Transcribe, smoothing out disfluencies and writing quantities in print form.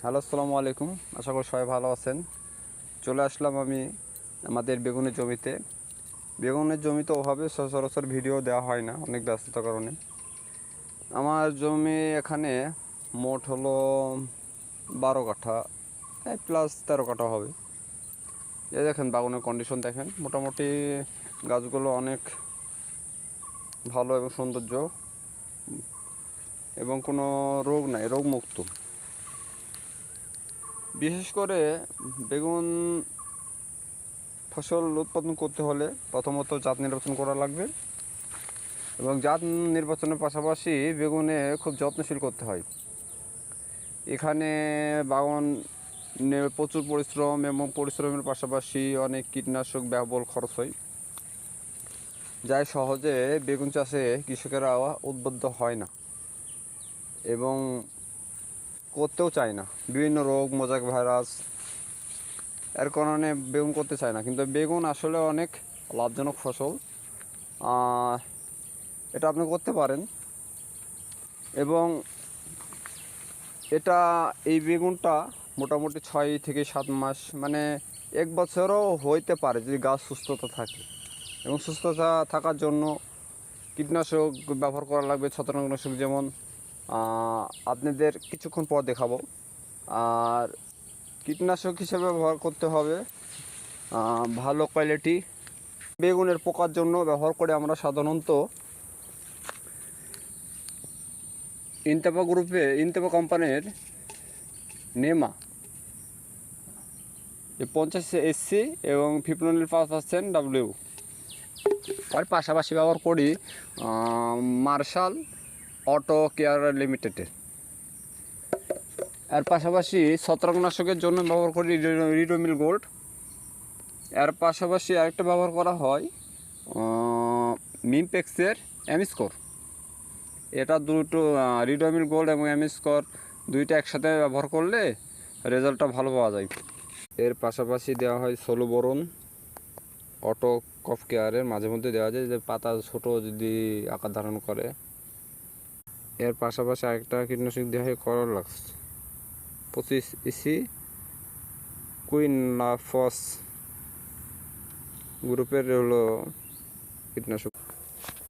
Hello, আসসালামু আলাইকুম। আশা করি সবাই ভালো আছেন। চলে আসলাম আমি আমাদের বেগুনের জমিতে। বেগুনের জমিতে ওভাবে সচরাচর ভিডিও দেওয়া হয় না, অনেক ব্যস্ততার কারণে। আমার জমি এখানে মোট হলো 12 কাঠা, প্লাস 13 কাঠা হবে। এই দেখেন বাগানের কন্ডিশন দেখেন, মোটামুটি গাছগুলো অনেক ভালো এবং সৌন্দর্য, এবং কোনো রোগ নাই, রোগমুক্ত। বিশেষ করে বেগুন ফসল উৎপাদন করতে হলে প্রথমত জাত নির্বাচন করা লাগবে, এবং জাত নির্বাচনের পাশাপাশি বেগুনে খুব যত্নশীল করতে হয়। এখানে বাগানে প্রচুর পরিশ্রম, এবং পরিশ্রমের পাশাপাশি অনেক কীটনাশক ব্যয়বহুল খরচ হয়, যাই সহজে বেগুন চাষে কৃষকেরা উদ্বুদ্ধ হয় না এবং করতেও চায় না। বিভিন্ন রোগ, মোজাইক ভাইরাস এর কারণে বেগুন করতে চায় না। কিন্তু বেগুন আসলে অনেক লাভজনক ফসল, এটা আপনি করতে পারেন। এবং এই বেগুনটা মোটামুটি 6 থেকে 7 মাস, মানে 1 বছরও হইতে পারে যদি গাছ সুস্থতা থাকে। এবং সুস্থতা থাকার জন্য কীটনাশক ব্যবহার করা লাগবে, ছত্রাকনাশক, যেমন আপনাদের কিছুক্ষণ পর দেখাবো। আর কীটনাশক হিসেবে ব্যবহার করতে হবে ভালো কোয়ালিটি। বেগুনের পোকার জন্য ব্যবহার করে আমরা সাধারণত ইনতেফা কোম্পানির নেমা 50 SC এবং 5% W, আর পাশাপাশি ব্যবহার করি মার্শাল অটো কেয়ার লিমিটেডের। এর পাশাপাশি ছত্রাকনাশকের জন্য ব্যবহার করি রিডোমিল গোল্ড। এর পাশাপাশি আরেকটা ব্যবহার করা হয় মিমপেক্সের অ্যামিস্কোর। এটা দুটো, রিডোমিল গোল্ড এবং অ্যামিস্কোর দুইটা একসাথে ব্যবহার করলে রেজাল্টটা ভালো পাওয়া যায়। এর পাশাপাশি দেওয়া হয় সোলোবোরন অটো কফ কেয়ারের, মাঝে মধ্যে দেওয়া যায় যে পাতা ছোট যদি আকার ধারণ করে। এর পাশাপাশি আরেকটা কীটনাশক দেওয়া হয় করলাক্স 25 EC কুইনাফস গ্রুপের হলো কীটনাশক।